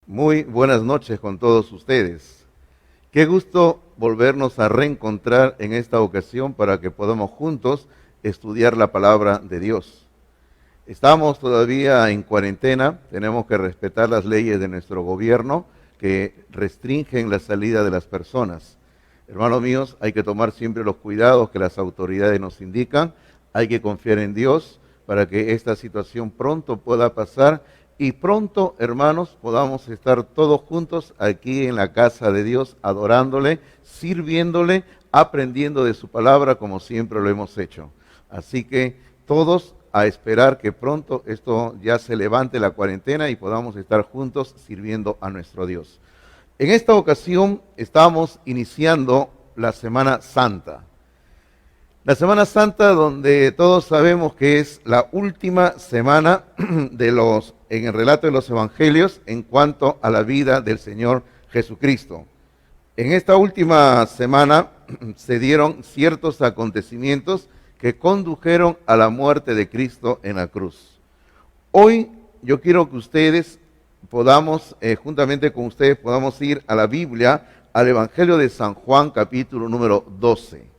Muy buenas noches con todos ustedes. Qué gusto volvernos a reencontrar en esta ocasión para que podamos juntos estudiar la palabra de Dios. Estamos todavía en cuarentena, tenemos que respetar las leyes de nuestro gobierno que restringen la salida de las personas. Hermanos míos, hay que tomar siempre los cuidados que las autoridades nos indican, hay que confiar en Dios para que esta situación pronto pueda pasar y pronto, hermanos, podamos estar todos juntos aquí en la casa de Dios, adorándole, sirviéndole, aprendiendo de su palabra como siempre lo hemos hecho. Así que todos a esperar que pronto esto ya se levante la cuarentena y podamos estar juntos sirviendo a nuestro Dios. En esta ocasión estamos iniciando la Semana Santa. La Semana Santa, donde todos sabemos que es la última semana en el relato de los evangelios en cuanto a la vida del Señor Jesucristo. En esta última semana se dieron ciertos acontecimientos que condujeron a la muerte de Cristo en la cruz. Hoy yo quiero que ustedes podamos, juntamente con ustedes, podamos ir a la Biblia, al Evangelio de San Juan, capítulo número 12.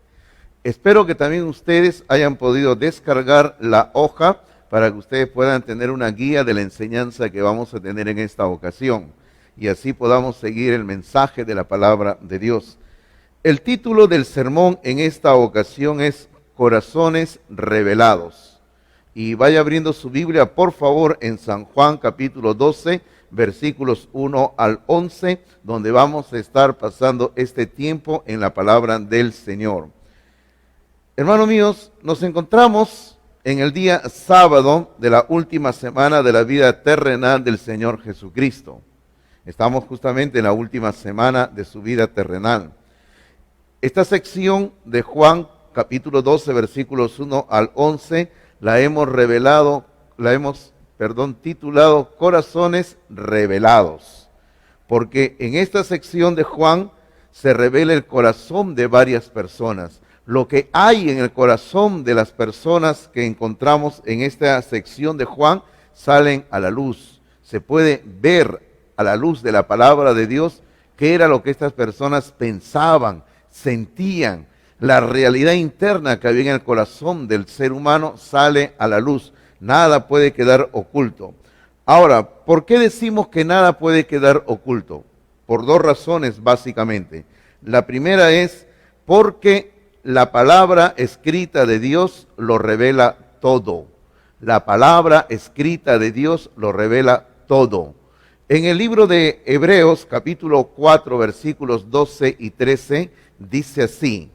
Espero que también ustedes hayan podido descargar la hoja para que ustedes puedan tener una guía de la enseñanza que vamos a tener en esta ocasión y así podamos seguir el mensaje de la palabra de Dios. El título del sermón en esta ocasión es Corazones Revelados. Y vaya abriendo su Biblia, por favor, en San Juan capítulo 12, versículos 1 al 11, donde vamos a estar pasando este tiempo en la palabra del Señor. Hermanos míos, nos encontramos en el día sábado de la última semana de la vida terrenal del Señor Jesucristo. Estamos justamente en la última semana de su vida terrenal. Esta sección de Juan, capítulo 12, versículos 1 al 11, la hemos titulado Corazones Revelados. Porque en esta sección de Juan se revela el corazón de varias personas. Lo que hay en el corazón de las personas que encontramos en esta sección de Juan salen a la luz. Se puede ver a la luz de la palabra de Dios qué era lo que estas personas pensaban, sentían. La realidad interna que había en el corazón del ser humano sale a la luz. Nada puede quedar oculto. Ahora, ¿por qué decimos que nada puede quedar oculto? Por dos razones básicamente. La primera es porque la palabra escrita de Dios lo revela todo. La palabra escrita de Dios lo revela todo. En el libro de Hebreos, capítulo 4, versículos 12 y 13, dice así: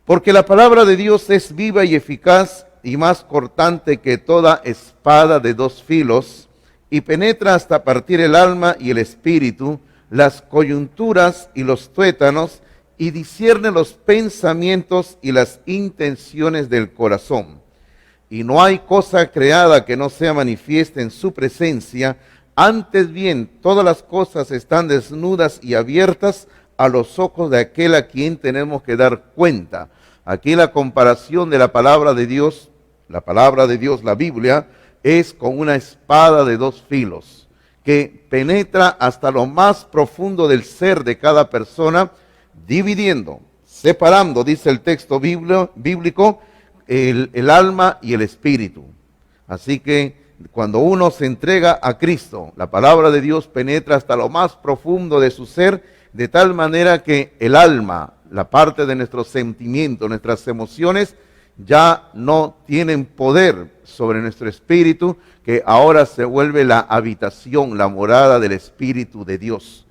porque la palabra de Dios es viva y eficaz y más cortante que toda espada de dos filos, y penetra hasta partir el alma y el espíritu, las coyunturas y los tuétanos, y discierne los pensamientos y las intenciones del corazón. Y no hay cosa creada que no sea manifiesta en su presencia, antes bien todas las cosas están desnudas y abiertas a los ojos de aquel a quien tenemos que dar cuenta. Aquí la comparación de la palabra de Dios, la Biblia, es con una espada de dos filos, que penetra hasta lo más profundo del ser de cada persona, dividiendo, separando, dice el texto bíblico, el alma y el espíritu. Así que cuando uno se entrega a Cristo, la palabra de Dios penetra hasta lo más profundo de su ser, de tal manera que el alma, la parte de nuestros sentimientos, nuestras emociones, ya no tienen poder sobre nuestro espíritu, que ahora se vuelve la habitación, la morada del Espíritu de Dios.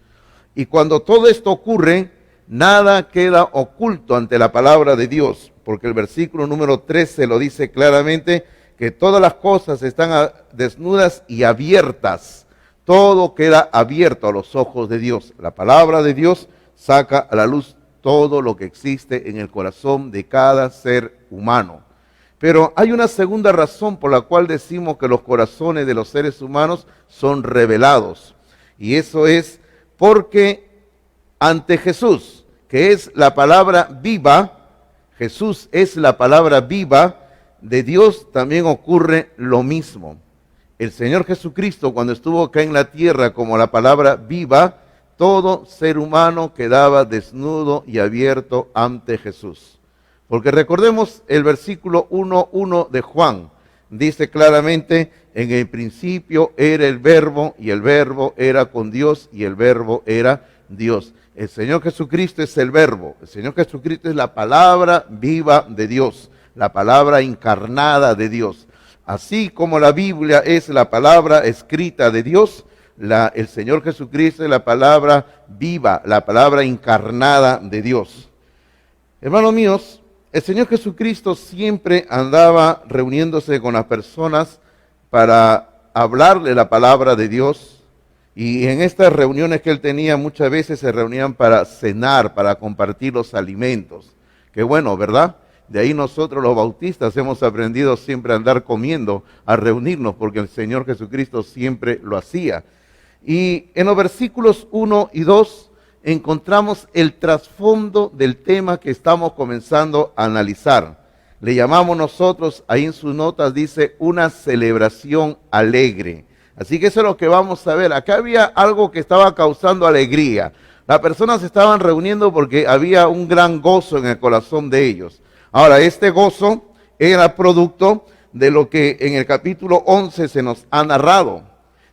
Y cuando todo esto ocurre, nada queda oculto ante la palabra de Dios, porque el versículo número 13 lo dice claramente, que todas las cosas están desnudas y abiertas. Todo queda abierto a los ojos de Dios. La palabra de Dios saca a la luz todo lo que existe en el corazón de cada ser humano. Pero hay una segunda razón por la cual decimos que los corazones de los seres humanos son revelados. Y eso es porque ante Jesús, que es la palabra viva, Jesús es la palabra viva de Dios, también ocurre lo mismo. el Señor Jesucristo, cuando estuvo acá en la tierra como la palabra viva, todo ser humano quedaba desnudo y abierto ante Jesús. Porque recordemos el versículo 1:1 de Juan, dice claramente, en el principio era el verbo, y el verbo era con Dios, y el verbo era Dios. El Señor Jesucristo es el verbo, el Señor Jesucristo es la palabra viva de Dios, la palabra encarnada de Dios. Así como la Biblia es la palabra escrita de Dios, el Señor Jesucristo es la palabra viva, la palabra encarnada de Dios. Hermanos míos, el Señor Jesucristo siempre andaba reuniéndose con las personas para hablarle la palabra de Dios, y en estas reuniones que Él tenía muchas veces se reunían para cenar, para compartir los alimentos. Qué bueno, ¿verdad? De ahí nosotros los bautistas hemos aprendido siempre a andar comiendo, a reunirnos, porque el Señor Jesucristo siempre lo hacía. Y en los versículos 1 y 2 encontramos el trasfondo del tema que estamos comenzando a analizar. Le llamamos nosotros, ahí en sus notas dice, una celebración alegre. Así que eso es lo que vamos a ver. Acá había algo que estaba causando alegría. Las personas se estaban reuniendo porque había un gran gozo en el corazón de ellos. Ahora, este gozo era producto de lo que en el capítulo 11 se nos ha narrado.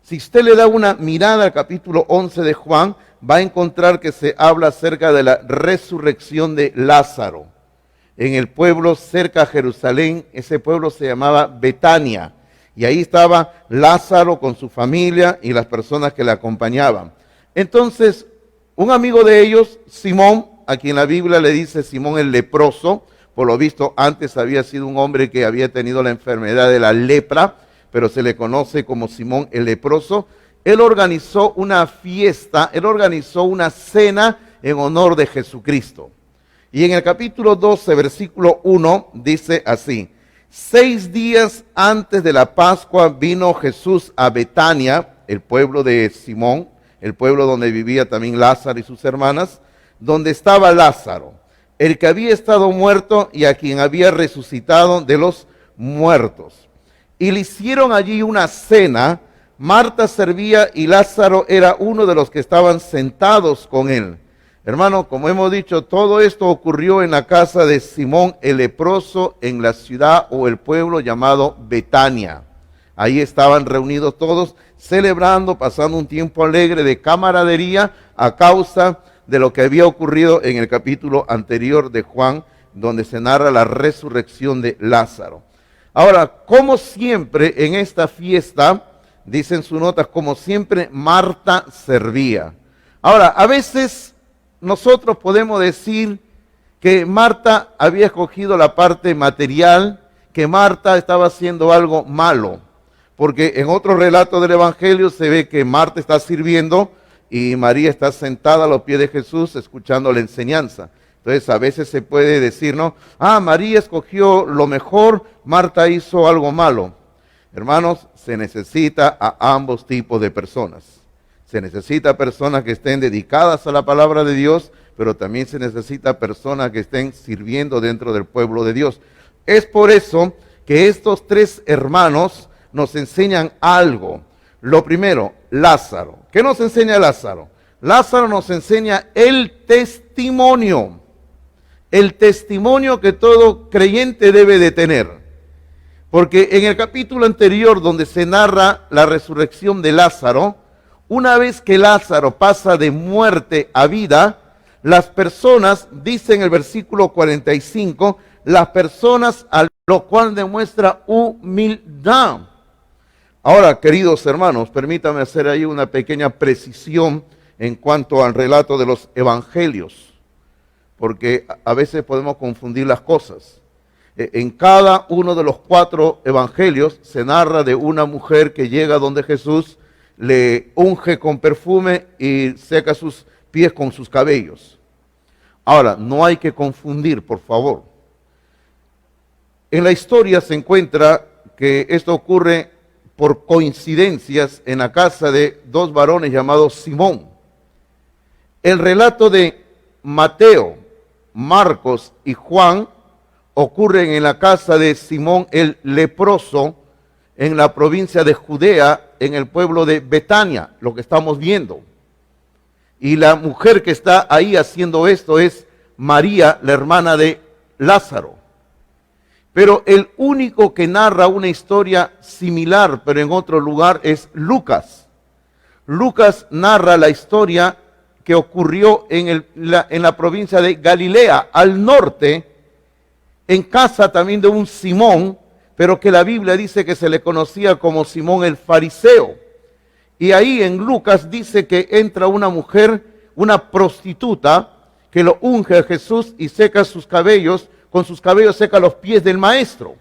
Si usted le da una mirada al capítulo 11 de Juan, va a encontrar que se habla acerca de la resurrección de Lázaro. En el pueblo cerca a Jerusalén, ese pueblo se llamaba Betania. Y ahí estaba Lázaro con su familia y las personas que le acompañaban. Entonces, un amigo de ellos, Simón, a quien la Biblia le dice Simón el leproso, por lo visto antes había sido un hombre que había tenido la enfermedad de la lepra, pero se le conoce como Simón el leproso. Él organizó una fiesta, él organizó una cena en honor de Jesucristo. Y en el capítulo 12, versículo 1, dice así: 6 días antes de la Pascua vino Jesús a Betania, el pueblo de Simón, el pueblo donde vivía también Lázaro y sus hermanas, donde estaba Lázaro, el que había estado muerto y a quien había resucitado de los muertos. Y le hicieron allí una cena. Marta servía y Lázaro era uno de los que estaban sentados con él. Hermano, como hemos dicho, todo esto ocurrió en la casa de Simón el leproso en la ciudad o el pueblo llamado Betania. Ahí estaban reunidos todos, celebrando, pasando un tiempo alegre de camaradería a causa de lo que había ocurrido en el capítulo anterior de Juan, donde se narra la resurrección de Lázaro. Ahora, como siempre en esta fiesta, dicen sus notas, como siempre Marta servía. Ahora, a veces nosotros podemos decir que Marta había escogido la parte material, que Marta estaba haciendo algo malo, porque en otro relato del Evangelio se ve que Marta está sirviendo y María está sentada a los pies de Jesús escuchando la enseñanza. Entonces a veces se puede decir, ¿no? María escogió lo mejor, Marta hizo algo malo. Hermanos, se necesita a ambos tipos de personas. Se necesita personas que estén dedicadas a la palabra de Dios, pero también se necesita personas que estén sirviendo dentro del pueblo de Dios. Es por eso que estos 3 hermanos nos enseñan algo. Lo primero, Lázaro. ¿Qué nos enseña Lázaro? Lázaro nos enseña el testimonio que todo creyente debe de tener. Porque en el capítulo anterior, donde se narra la resurrección de Lázaro, una vez que Lázaro pasa de muerte a vida, las personas, dice en el versículo 45, las personas a lo cual demuestra humildad. Ahora, queridos hermanos, permítame hacer ahí una pequeña precisión en cuanto al relato de los evangelios, porque a veces podemos confundir las cosas. En cada uno de los 4 evangelios se narra de una mujer que llega donde Jesús, le unge con perfume y seca sus pies con sus cabellos. Ahora, no hay que confundir, por favor. En la historia se encuentra que esto ocurre por coincidencias en la casa de 2 varones llamados Simón. El relato de Mateo, Marcos y Juan ocurren en la casa de Simón el leproso, en la provincia de Judea, en el pueblo de Betania, lo que estamos viendo. Y la mujer que está ahí haciendo esto es María, la hermana de Lázaro. Pero el único que narra una historia similar, pero en otro lugar, es Lucas. Lucas narra la historia que ocurrió en la provincia de Galilea, al norte, en casa también de un Simón, pero que la Biblia dice que se le conocía como Simón el fariseo. Y ahí en Lucas dice que entra una mujer, una prostituta, que lo unge a Jesús y seca sus cabellos, con sus cabellos seca los pies del maestro.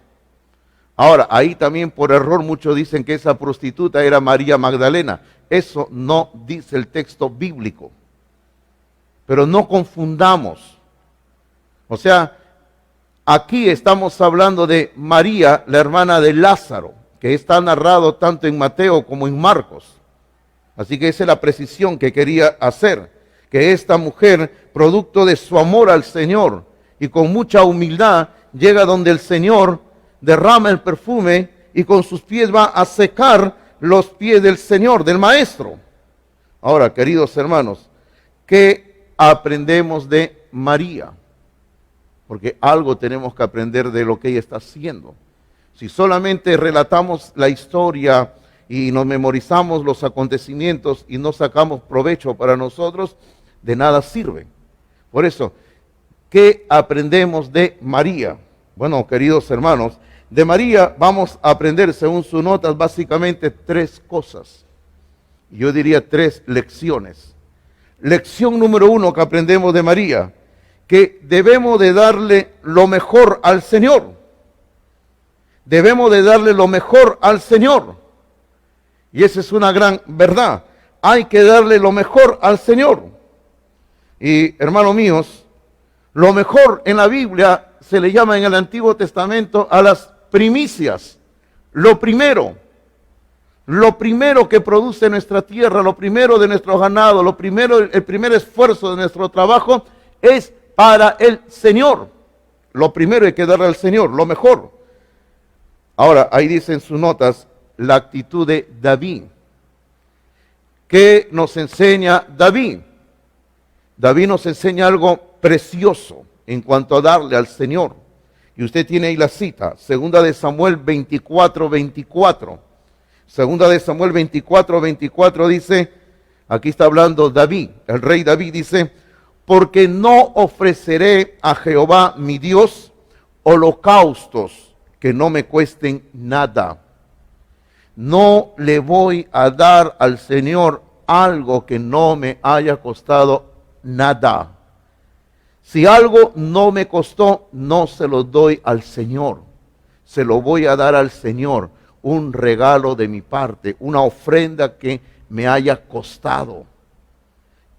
Ahora, ahí también por error muchos dicen que esa prostituta era María Magdalena. Eso no dice el texto bíblico. Pero no confundamos. O sea, aquí estamos hablando de María, la hermana de Lázaro, que está narrado tanto en Mateo como en Marcos. Así que esa es la precisión que quería hacer, que esta mujer, producto de su amor al Señor y con mucha humildad, llega donde el Señor derrama el perfume y con sus pies va a secar los pies del Señor, del Maestro. Ahora, queridos hermanos, ¿qué aprendemos de María? Porque algo tenemos que aprender de lo que ella está haciendo. Si solamente relatamos la historia y nos memorizamos los acontecimientos y no sacamos provecho para nosotros, de nada sirve. Por eso, ¿qué aprendemos de María? Bueno, queridos hermanos, de María vamos a aprender, según sus notas, básicamente 3 cosas. Yo diría 3 lecciones. Lección número 1 que aprendemos de María, que debemos de darle lo mejor al Señor. Debemos de darle lo mejor al Señor. Y esa es una gran verdad. Hay que darle lo mejor al Señor. Y hermanos míos, lo mejor en la Biblia se le llama en el Antiguo Testamento a las primicias. Lo primero que produce nuestra tierra, lo primero de nuestro ganado, el primer esfuerzo de nuestro trabajo es para el Señor. Lo primero hay que darle al Señor, lo mejor. Ahora, ahí dicen sus notas la actitud de David. ¿Qué nos enseña David? David nos enseña algo precioso en cuanto a darle al Señor. Y usted tiene ahí la cita, 2 de Samuel 24:24. 2 de Samuel 24:24 dice, aquí está hablando David, el rey David dice, porque no ofreceré a Jehová mi Dios holocaustos que no me cuesten nada. No le voy a dar al Señor algo que no me haya costado nada. Si algo no me costó, no se lo doy al Señor. Se lo voy a dar al Señor, un regalo de mi parte, una ofrenda que me haya costado.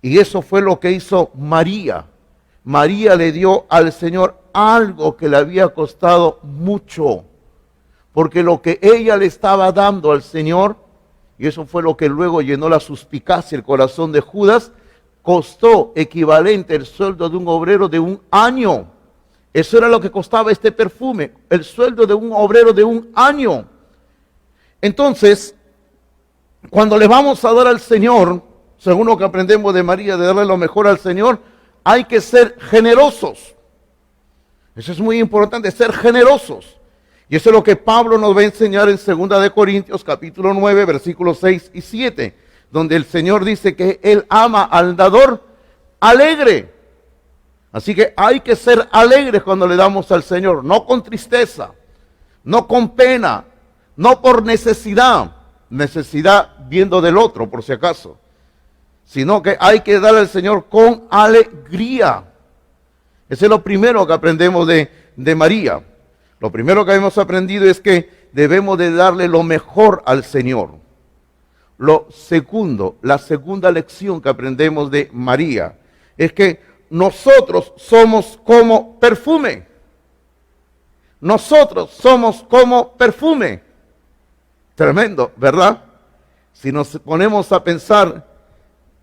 Y eso fue lo que hizo María. María le dio al Señor algo que le había costado mucho. Porque lo que ella le estaba dando al Señor, y eso fue lo que luego llenó la suspicacia el corazón de Judas, costó equivalente el sueldo de un obrero de un año. Eso era lo que costaba este perfume, el sueldo de un obrero de un año. Entonces, cuando le vamos a dar al Señor, según lo que aprendemos de María, de darle lo mejor al Señor, hay que ser generosos. Eso es muy importante, ser generosos. Y eso es lo que Pablo nos va a enseñar en 2 de Corintios capítulo 9, versículos 6 y 7, donde el Señor dice que Él ama al dador alegre. Así que hay que ser alegres cuando le damos al Señor, no con tristeza, no con pena, no por necesidad viendo del otro por si acaso, sino que hay que darle al Señor con alegría. Ese es lo primero que aprendemos de María. Lo primero que hemos aprendido es que debemos de darle lo mejor al Señor. Lo segundo, la segunda lección que aprendemos de María es que nosotros somos como perfume. Nosotros somos como perfume. Tremendo, ¿verdad? Si nos ponemos a pensar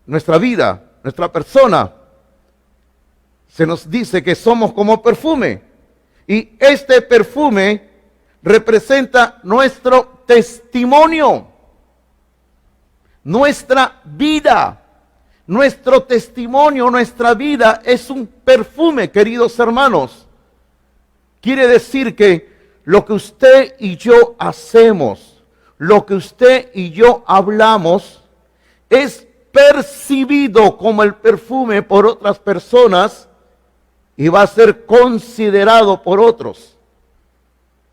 nuestra vida, nuestra persona, se nos dice que somos como perfume. Y este perfume representa nuestro testimonio, nuestra vida. Nuestro testimonio, nuestra vida es un perfume, queridos hermanos. Quiere decir que lo que usted y yo hacemos, lo que usted y yo hablamos, es percibido como el perfume por otras personas y va a ser considerado por otros.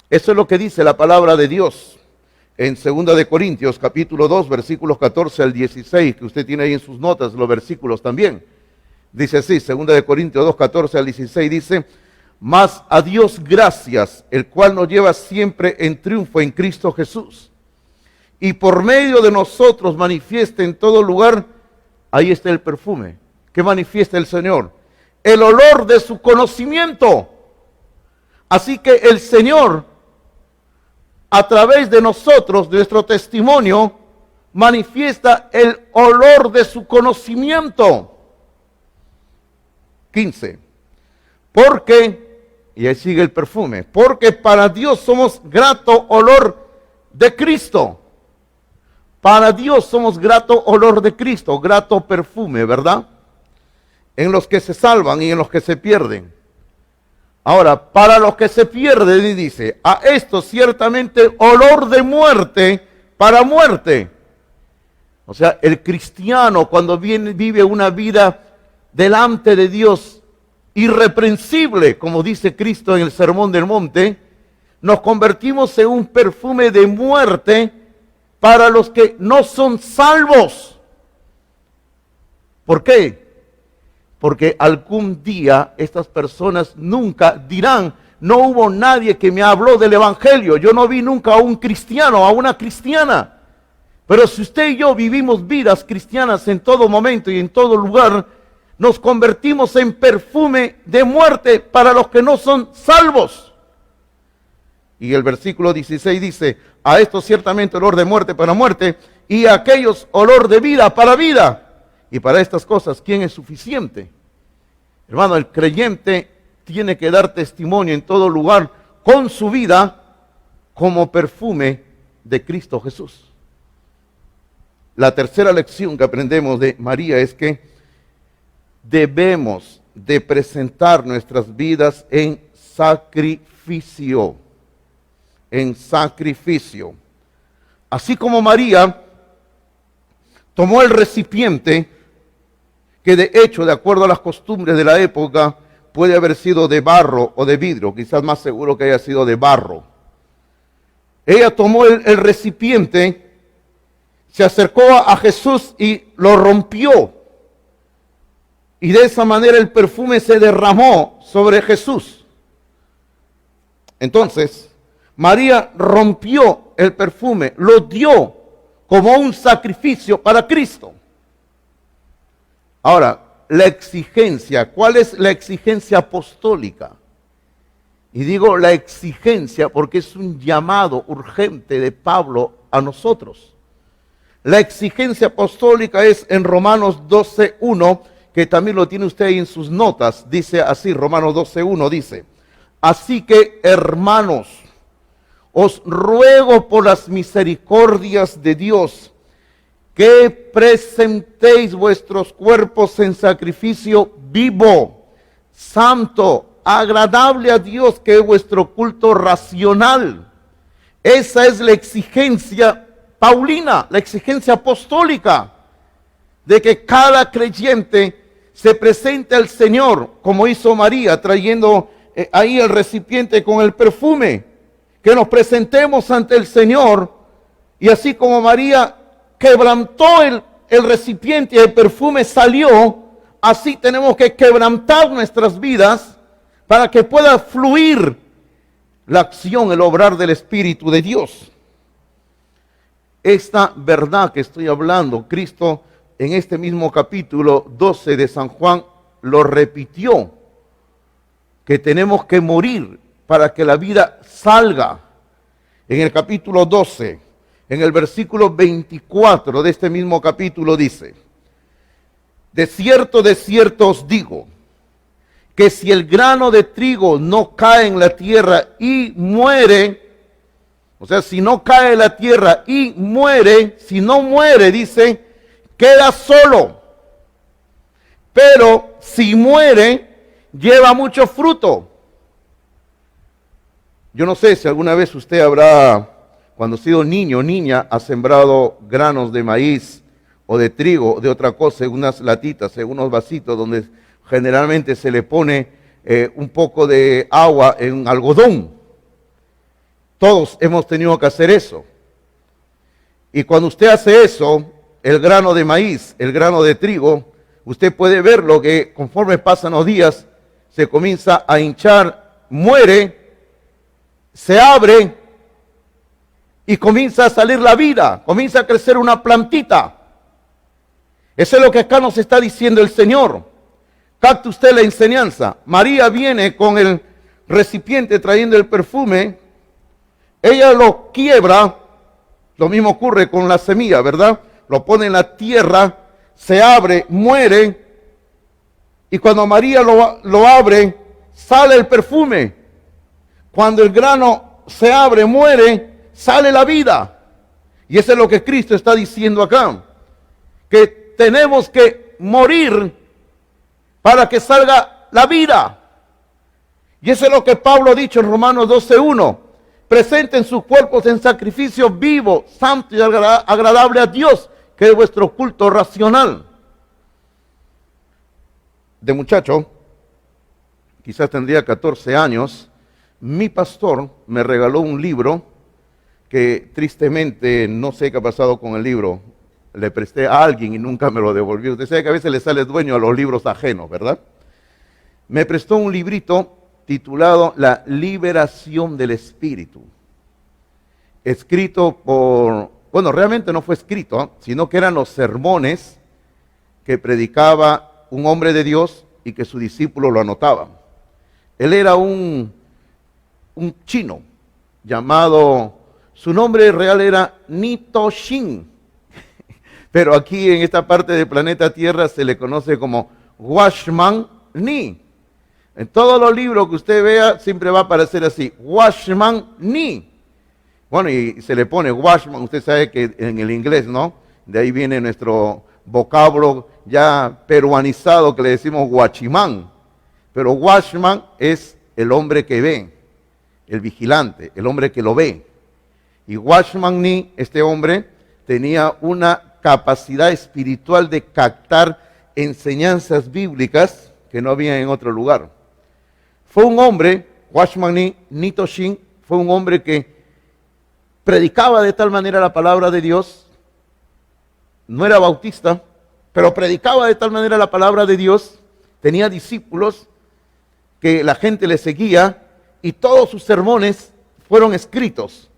Eso es lo que dice la palabra de Dios en 2 de Corintios, capítulo 2, versículos 14 al 16, que usted tiene ahí en sus notas, los versículos también. Dice así, 2 de Corintios 2, 14 al 16, dice: mas a Dios gracias, el cual nos lleva siempre en triunfo en Cristo Jesús. Y por medio de nosotros manifiesta en todo lugar, ahí está el perfume, que manifiesta el Señor, el olor de su conocimiento. Así que el Señor, a través de nosotros, de nuestro testimonio, manifiesta el olor de su conocimiento. 15. Porque, y ahí sigue el perfume, porque para Dios somos grato olor de Cristo. Para Dios somos grato olor de Cristo, grato perfume, ¿verdad? En los que se salvan y en los que se pierden. Ahora, para los que se pierden, dice, a esto ciertamente olor de muerte para muerte. O sea, el cristiano cuando vive una vida delante de Dios irreprensible, como dice Cristo en el Sermón del Monte, nos convertimos en un perfume de muerte para los que no son salvos. ¿Por qué? Porque algún día estas personas nunca dirán, no hubo nadie que me habló del Evangelio, yo no vi nunca a un cristiano, a una cristiana. Pero si usted y yo vivimos vidas cristianas en todo momento y en todo lugar, nos convertimos en perfume de muerte para los que no son salvos. Y el versículo 16 dice, a esto ciertamente olor de muerte para muerte, y a aquellos olor de vida para vida. Y para estas cosas, ¿quién es suficiente? Hermano, el creyente tiene que dar testimonio en todo lugar con su vida como perfume de Cristo Jesús. La tercera lección que aprendemos de María es que debemos de presentar nuestras vidas en sacrificio. En sacrificio. Así como María tomó el recipiente, que de hecho, de acuerdo a las costumbres de la época, puede haber sido de barro o de vidrio, quizás más seguro que haya sido de barro. Ella tomó el recipiente, se acercó a Jesús y lo rompió. Y de esa manera el perfume se derramó sobre Jesús. Entonces, María rompió el perfume, lo dio como un sacrificio para Cristo. Ahora, la exigencia, ¿cuál es la exigencia apostólica? Y digo la exigencia porque es un llamado urgente de Pablo a nosotros. La exigencia apostólica es en Romanos 12:1, que también lo tiene usted ahí en sus notas. Dice así, Romanos 12:1 dice, así que hermanos, os ruego por las misericordias de Dios, que presentéis vuestros cuerpos en sacrificio vivo, santo, agradable a Dios, que es vuestro culto racional. Esa es la exigencia paulina, la exigencia apostólica, de que cada creyente se presente al Señor, como hizo María, trayendo ahí el recipiente con el perfume, que nos presentemos ante el Señor, y así como María quebrantó el recipiente y el perfume salió, así tenemos que quebrantar nuestras vidas para que pueda fluir la acción, el obrar del Espíritu de Dios. Esta verdad que estoy hablando, Cristo en este mismo capítulo 12 de San Juan lo repitió, que tenemos que morir para que la vida salga. En el capítulo 12, en el versículo 24 de este mismo capítulo dice, de cierto os digo, que si el grano de trigo no cae en la tierra y muere, O sea, si no cae de la tierra y muere, si no muere, dice, queda solo. Pero si muere, lleva mucho fruto. Yo no sé si alguna vez usted habrá, cuando ha sido niño o niña, ha sembrado granos de maíz o de trigo o de otra cosa en unas latitas, en unos vasitos donde generalmente se le pone un poco de agua en algodón. Todos hemos tenido que hacer eso. Y cuando usted hace eso, el grano de maíz, el grano de trigo, usted puede verlo que conforme pasan los días, se comienza a hinchar, muere, se abre y comienza a salir la vida, comienza a crecer una plantita. Eso es lo que acá nos está diciendo el Señor. Capte usted la enseñanza. María viene con el recipiente trayendo el perfume, ella lo quiebra, lo mismo ocurre con la semilla, ¿verdad? Lo pone en la tierra, se abre, muere, y cuando María lo abre, sale el perfume. Cuando el grano se abre, muere, sale la vida. Y eso es lo que Cristo está diciendo acá, que tenemos que morir para que salga la vida. Y eso es lo que Pablo ha dicho en Romanos 12:1. Presenten sus cuerpos en sacrificio vivo, santo y agradable a Dios, que es vuestro culto racional. De muchacho, quizás tendría 14 años, mi pastor me regaló un libro que tristemente no sé qué ha pasado con el libro. Le presté a alguien y nunca me lo devolvió. Usted sabe que a veces le sale dueño a los libros ajenos, ¿verdad? Me prestó un librito titulado La liberación del espíritu. Escrito por, bueno, realmente no fue escrito, sino que eran los sermones que predicaba un hombre de Dios y que su discípulo lo anotaba. Él era un chino llamado, su nombre real era Nito Shin, pero aquí en esta parte del planeta Tierra se le conoce como Washman Ni. En todos los libros que usted vea siempre va a aparecer así, Washman Ni. Bueno, y se le pone Washman, usted sabe que en el inglés, ¿no? De ahí viene nuestro vocablo ya peruanizado que le decimos guachimán. Pero Washman es el hombre que ve, el vigilante, el hombre que lo ve. Y Washman Ni, este hombre, tenía una capacidad espiritual de captar enseñanzas bíblicas que no había en otro lugar. Fue un hombre, Washman Ni, Nito Shin, fue un hombre que predicaba de tal manera la palabra de Dios, no era bautista, pero predicaba de tal manera la palabra de Dios, tenía discípulos que la gente le seguía y todos sus sermones fueron escritos.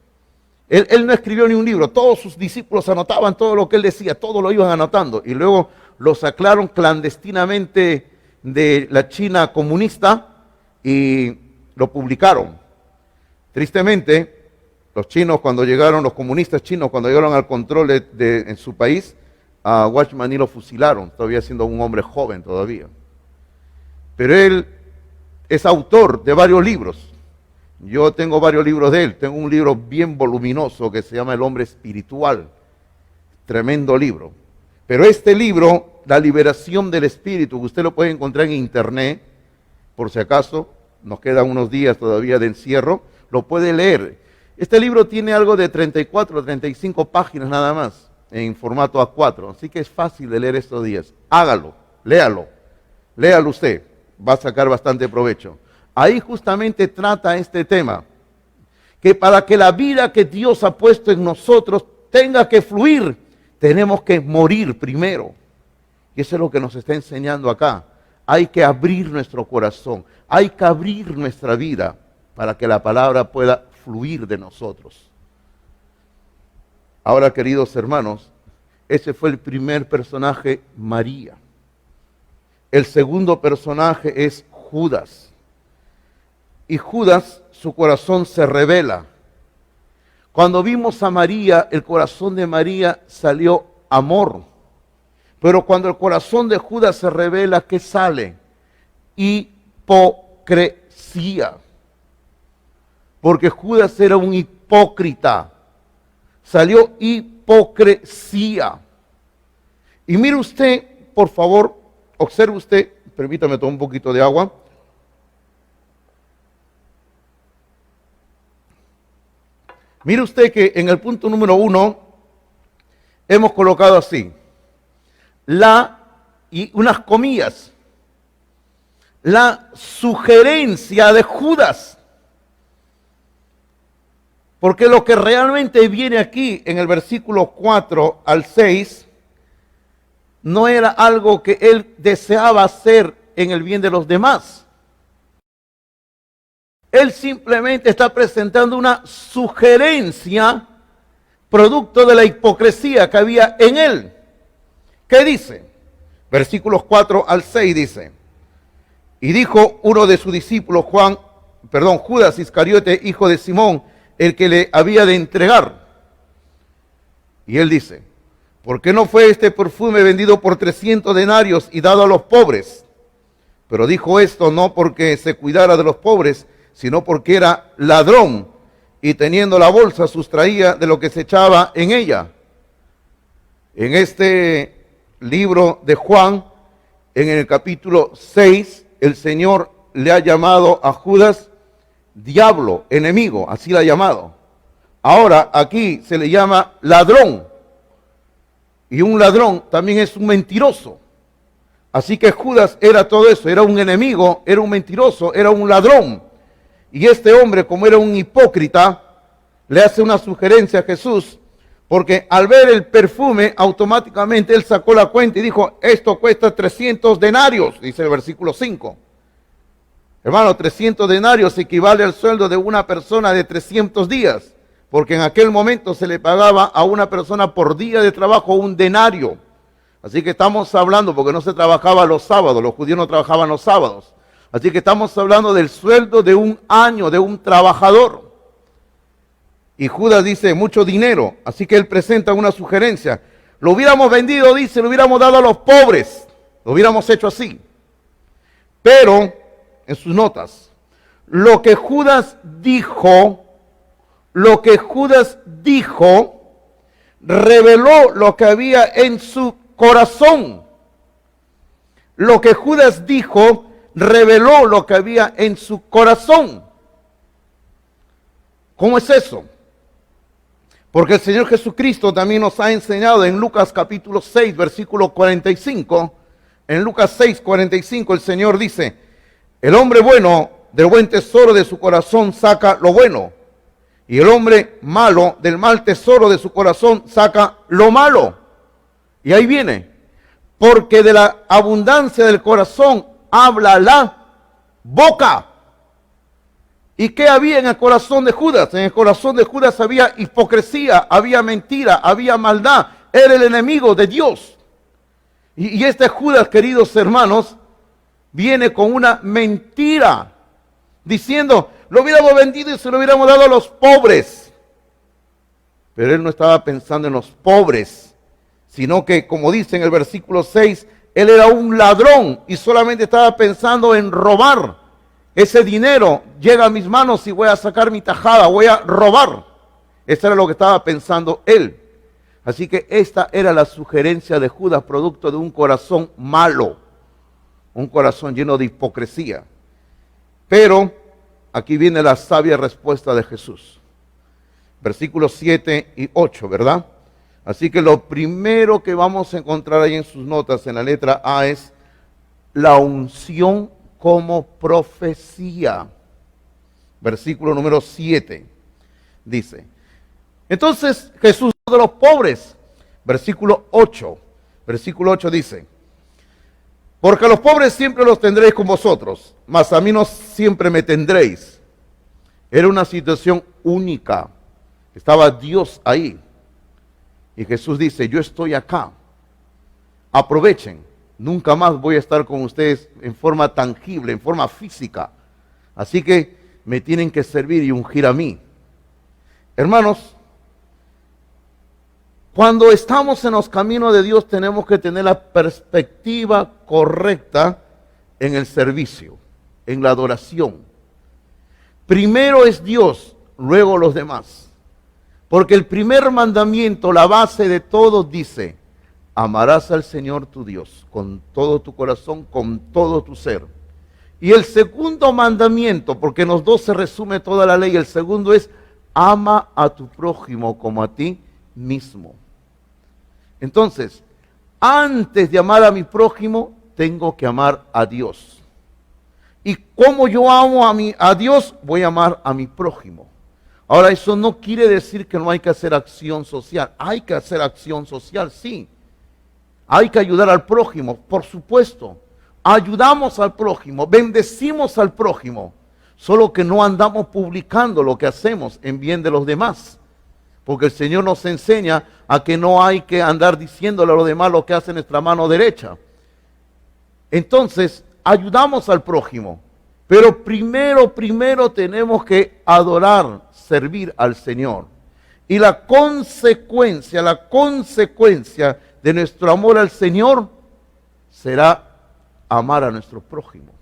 Él no escribió ni un libro, todos sus discípulos anotaban todo lo que él decía, todo lo iban anotando y luego lo sacaron clandestinamente de la China comunista y lo publicaron. Tristemente, los chinos cuando llegaron, los comunistas chinos cuando llegaron al control en su país, a Washman Ni lo fusilaron, todavía siendo un hombre joven todavía. Pero él es autor de varios libros. Yo tengo varios libros de él. Tengo un libro bien voluminoso que se llama El hombre espiritual. Tremendo libro. Pero este libro, La liberación del espíritu, que usted lo puede encontrar en internet, por si acaso, nos quedan unos días todavía de encierro, lo puede leer. Este libro tiene algo de 34 o 35 páginas nada más, en formato A4. Así que es fácil de leer estos días. Hágalo, léalo usted. Va a sacar bastante provecho. Ahí justamente trata este tema, que para que la vida que Dios ha puesto en nosotros tenga que fluir, tenemos que morir primero. Y eso es lo que nos está enseñando acá. Hay que abrir nuestro corazón, hay que abrir nuestra vida para que la palabra pueda fluir de nosotros. Ahora, queridos hermanos, ese fue el primer personaje, María. El segundo personaje es Judas. Y Judas, su corazón se revela. Cuando vimos a María, el corazón de María salió amor. Pero cuando el corazón de Judas se revela, ¿qué sale? Hipocresía. Porque Judas era un hipócrita, salió hipocresía. Y mire usted, por favor, observe usted, permítame tomar un poquito de agua. Mire usted que en el punto número 1 hemos colocado así, y unas comillas, la sugerencia de Judas. Porque lo que realmente viene aquí en el versículo 4 al 6 no era algo que él deseaba hacer en el bien de los demás. Él simplemente está presentando una sugerencia producto de la hipocresía que había en él. ¿Qué dice? Versículos 4 al 6 dice: y dijo uno de sus discípulos, Judas Iscariote, hijo de Simón, el que le había de entregar. Y él dice: ¿por qué no fue este perfume vendido por 300 denarios y dado a los pobres? Pero dijo esto no porque se cuidara de los pobres, sino porque era ladrón, y teniendo la bolsa sustraía de lo que se echaba en ella. En este libro de Juan, en el capítulo 6, el Señor le ha llamado a Judas diablo, enemigo, así lo ha llamado. Ahora aquí se le llama ladrón, y un ladrón también es un mentiroso. Así que Judas era todo eso, era un enemigo, era un mentiroso, era un ladrón. Y este hombre, como era un hipócrita, le hace una sugerencia a Jesús, porque al ver el perfume, automáticamente él sacó la cuenta y dijo: esto cuesta 300 denarios, dice el versículo 5. Hermano, 300 denarios equivale al sueldo de una persona de 300 días, porque en aquel momento se le pagaba a una persona por día de trabajo un denario. Así que estamos hablando, porque no se trabajaba los sábados, los judíos no trabajaban los sábados. Así que estamos hablando del sueldo de un año de un trabajador. Y Judas dice: mucho dinero. Así que él presenta una sugerencia. Lo hubiéramos vendido, dice, lo hubiéramos dado a los pobres. Lo hubiéramos hecho así. Pero, en sus notas, lo que Judas dijo, reveló lo que había en su corazón. Lo que Judas dijo reveló lo que había en su corazón. ¿Cómo es eso? Porque el Señor Jesucristo también nos ha enseñado en Lucas capítulo 6, versículo 45. En Lucas 6, 45 el Señor dice: el hombre bueno del buen tesoro de su corazón saca lo bueno, y el hombre malo del mal tesoro de su corazón saca lo malo. Y ahí viene: porque de la abundancia del corazón habla la boca. ¿Y qué había en el corazón de Judas? En el corazón de Judas había hipocresía, había mentira, había maldad. Era el enemigo de Dios. Y este Judas, queridos hermanos, viene con una mentira, diciendo: lo hubiéramos vendido y se lo hubiéramos dado a los pobres. Pero él no estaba pensando en los pobres, sino que, como dice en el versículo 6, él era un ladrón y solamente estaba pensando en robar. Ese dinero llega a mis manos y voy a sacar mi tajada, voy a robar. Eso era lo que estaba pensando él. Así que esta era la sugerencia de Judas, producto de un corazón malo, un corazón lleno de hipocresía. Pero aquí viene la sabia respuesta de Jesús. Versículos 7 y 8, ¿verdad? Así que lo primero que vamos a encontrar ahí en sus notas, en la letra A, es la unción como profecía. Versículo número 7 dice: entonces Jesús de los pobres. Versículo 8 dice: porque a los pobres siempre los tendréis con vosotros, mas a mí no siempre me tendréis. Era una situación única. Estaba Dios ahí. Y Jesús dice: yo estoy acá. Aprovechen. Nunca más voy a estar con ustedes en forma tangible, en forma física. Así que me tienen que servir y ungir a mí. Hermanos, cuando estamos en los caminos de Dios tenemos que tener la perspectiva correcta en el servicio, en la adoración. Primero es Dios, luego los demás. Porque el primer mandamiento, la base de todo, dice: amarás al Señor tu Dios con todo tu corazón, con todo tu ser. Y el segundo mandamiento, porque en los dos se resume toda la ley, el segundo es: ama a tu prójimo como a ti mismo. Entonces, antes de amar a mi prójimo, tengo que amar a Dios. Y como yo amo a Dios, voy a amar a mi prójimo. Ahora, eso no quiere decir que no hay que hacer acción social. Hay que hacer acción social, sí. Hay que ayudar al prójimo, por supuesto. Ayudamos al prójimo, bendecimos al prójimo. Solo que no andamos publicando lo que hacemos en bien de los demás. Porque el Señor nos enseña a que no hay que andar diciéndole a los demás lo que hace nuestra mano derecha. Entonces, ayudamos al prójimo. Pero primero tenemos que adorar, servir al Señor. Y la consecuencia de nuestro amor al Señor será amar a nuestro prójimo.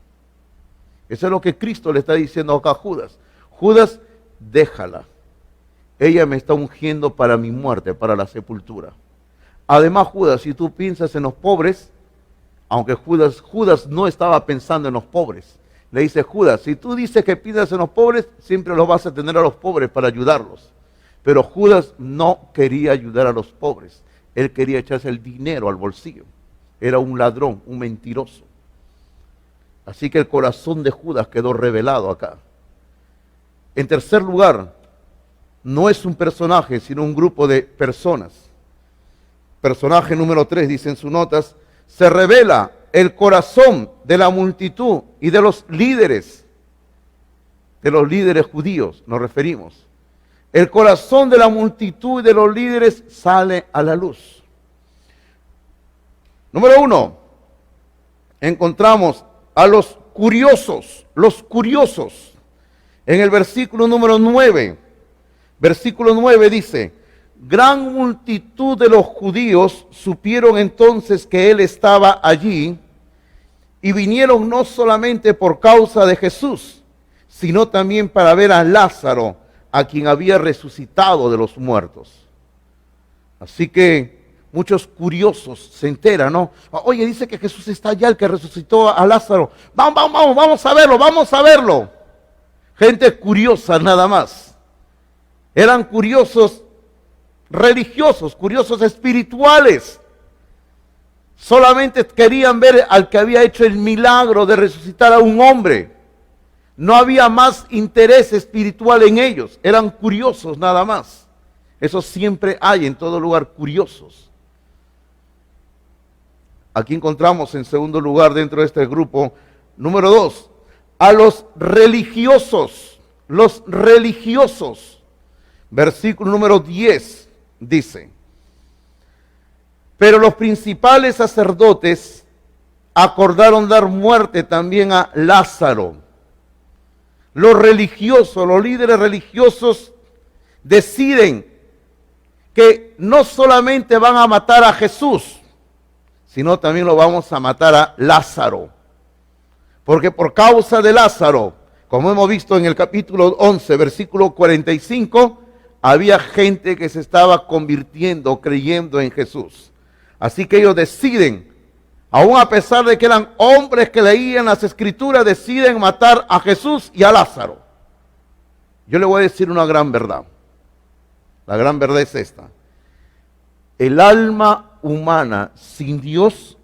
Eso es lo que Cristo le está diciendo acá a Judas. Judas, déjala. Ella me está ungiendo para mi muerte, para la sepultura. Además, Judas, si tú piensas en los pobres, aunque Judas no estaba pensando en los pobres, le dice: Judas, si tú dices que piensas en los pobres, siempre los vas a tener a los pobres para ayudarlos. Pero Judas no quería ayudar a los pobres. Él quería echarse el dinero al bolsillo. Era un ladrón, un mentiroso. Así que el corazón de Judas quedó revelado acá. En tercer lugar, no es un personaje, sino un grupo de personas. Personaje número 3, dice en sus notas: se revela el corazón de la multitud y de los líderes judíos, nos referimos. El corazón de la multitud y de los líderes sale a la luz. Número 1, encontramos a los curiosos. En el versículo número 9, dice: gran multitud de los judíos supieron entonces que él estaba allí y vinieron no solamente por causa de Jesús, sino también para ver a Lázaro, a quien había resucitado de los muertos. Así que muchos curiosos se enteran, ¿no? Oye, dice que Jesús está allá, el que resucitó a Lázaro. Vamos a verlo. Gente curiosa nada más. Eran curiosos religiosos, curiosos espirituales. Solamente querían ver al que había hecho el milagro de resucitar a un hombre. No había más interés espiritual en ellos. Eran curiosos nada más. Eso siempre hay en todo lugar, curiosos. Aquí encontramos en segundo lugar dentro de este grupo, número 2, a los religiosos. Los religiosos. Versículo número 10 dice: pero los principales sacerdotes acordaron dar muerte también a Lázaro. Los religiosos, los líderes religiosos deciden que no solamente van a matar a Jesús, sino también lo vamos a matar a Lázaro. Porque por causa de Lázaro, como hemos visto en el capítulo 11, versículo 45, había gente que se estaba convirtiendo, creyendo en Jesús. Así que ellos deciden, aun a pesar de que eran hombres que leían las Escrituras, deciden matar a Jesús y a Lázaro. Yo le voy a decir una gran verdad. La gran verdad es esta: el alma humana sin Dios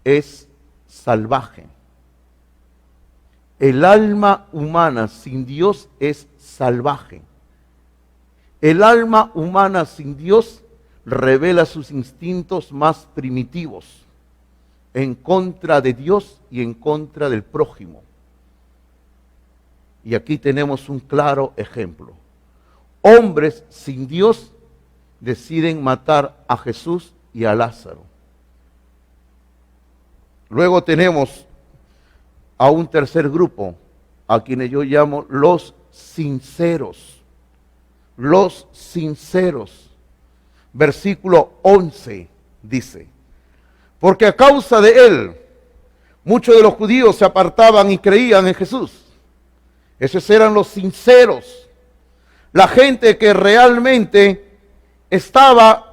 es salvaje. El alma humana sin Dios es salvaje. El alma humana sin Dios revela sus instintos más primitivos en contra de Dios y en contra del prójimo. Y aquí tenemos un claro ejemplo. Hombres sin Dios deciden matar a Jesús y a Lázaro. Luego tenemos a un tercer grupo, a quienes yo llamo los sinceros. Los sinceros. Versículo 11 dice: porque a causa de él, muchos de los judíos se apartaban y creían en Jesús. Esos eran los sinceros. la gente que realmente estaba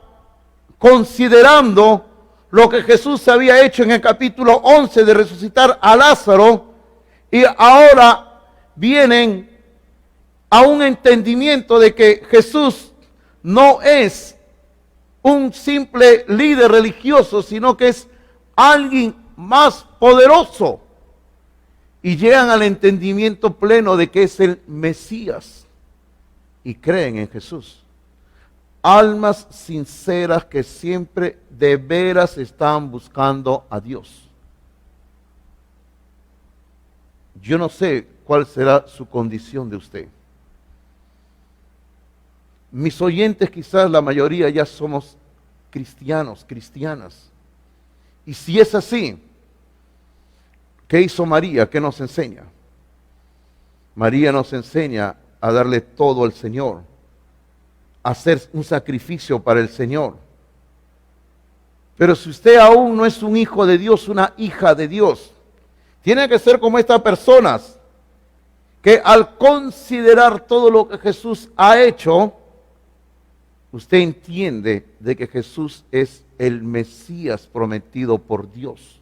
considerando lo que Jesús había hecho en el capítulo 11 de resucitar a Lázaro, y ahora vienen a un entendimiento de que Jesús no es un simple líder religioso, sino que es alguien más poderoso. Y llegan al entendimiento pleno de que es el Mesías y creen en Jesús. Almas sinceras que siempre de veras están buscando a Dios. Yo no sé cuál será su condición de usted. Mis oyentes, quizás la mayoría ya somos cristianos, cristianas. Y si es así, ¿qué hizo María? ¿Qué nos enseña? María nos enseña a darle todo al Señor, a hacer un sacrificio para el Señor. Pero si usted aún no es un hijo de Dios, una hija de Dios, tiene que ser como estas personas que al considerar todo lo que Jesús ha hecho, usted entiende de que Jesús es el Mesías prometido por Dios.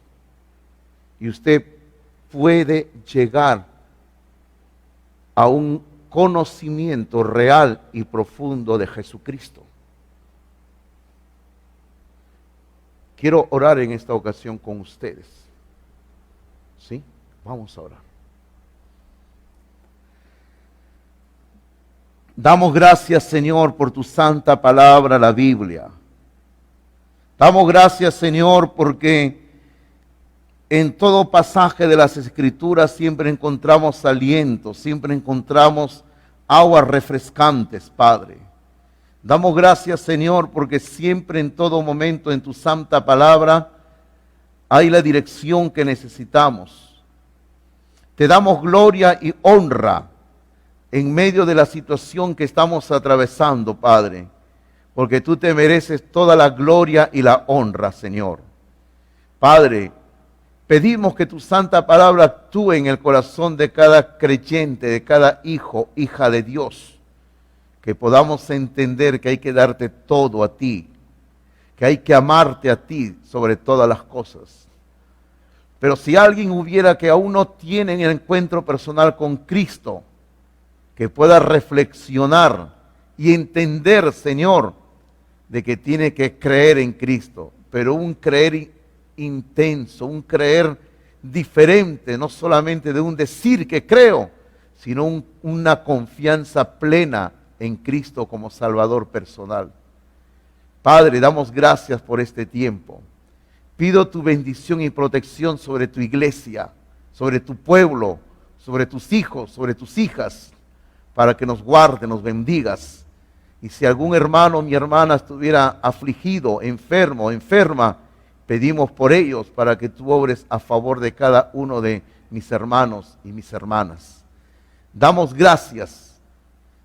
Y usted puede llegar a un conocimiento real y profundo de Jesucristo. Quiero orar en esta ocasión con ustedes. ¿Sí? Vamos a orar. Damos gracias, Señor, por tu santa palabra, la Biblia. Damos gracias, Señor, porque en todo pasaje de las Escrituras siempre encontramos aliento, siempre encontramos aguas refrescantes, Padre. Damos gracias, Señor, porque siempre en todo momento en tu santa palabra hay la dirección que necesitamos. Te damos gloria y honra en medio de la situación que estamos atravesando, Padre, porque tú te mereces toda la gloria y la honra, Señor. Padre, pedimos que tu santa palabra actúe en el corazón de cada creyente, de cada hijo, hija de Dios, que podamos entender que hay que darte todo a ti, que hay que amarte a ti sobre todas las cosas. Pero si alguien hubiera que aún no tiene el encuentro personal con Cristo, que pueda reflexionar y entender, Señor, de que tiene que creer en Cristo, pero un creer intenso, un creer diferente, no solamente de un decir que creo, sino una confianza plena en Cristo como Salvador personal. Padre, damos gracias por este tiempo. Pido tu bendición y protección sobre tu iglesia, sobre tu pueblo, sobre tus hijos, sobre tus hijas, para que nos guarde, nos bendigas. Y si algún hermano o mi hermana estuviera afligido, enfermo, enferma, pedimos por ellos para que tú obres a favor de cada uno de mis hermanos y mis hermanas. Damos gracias,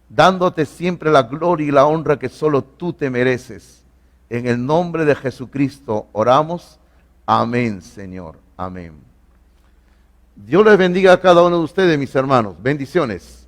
dándote siempre la gloria y la honra que solo tú te mereces. En el nombre de Jesucristo oramos. Amén, Señor. Amén. Dios les bendiga a cada uno de ustedes, mis hermanos. Bendiciones.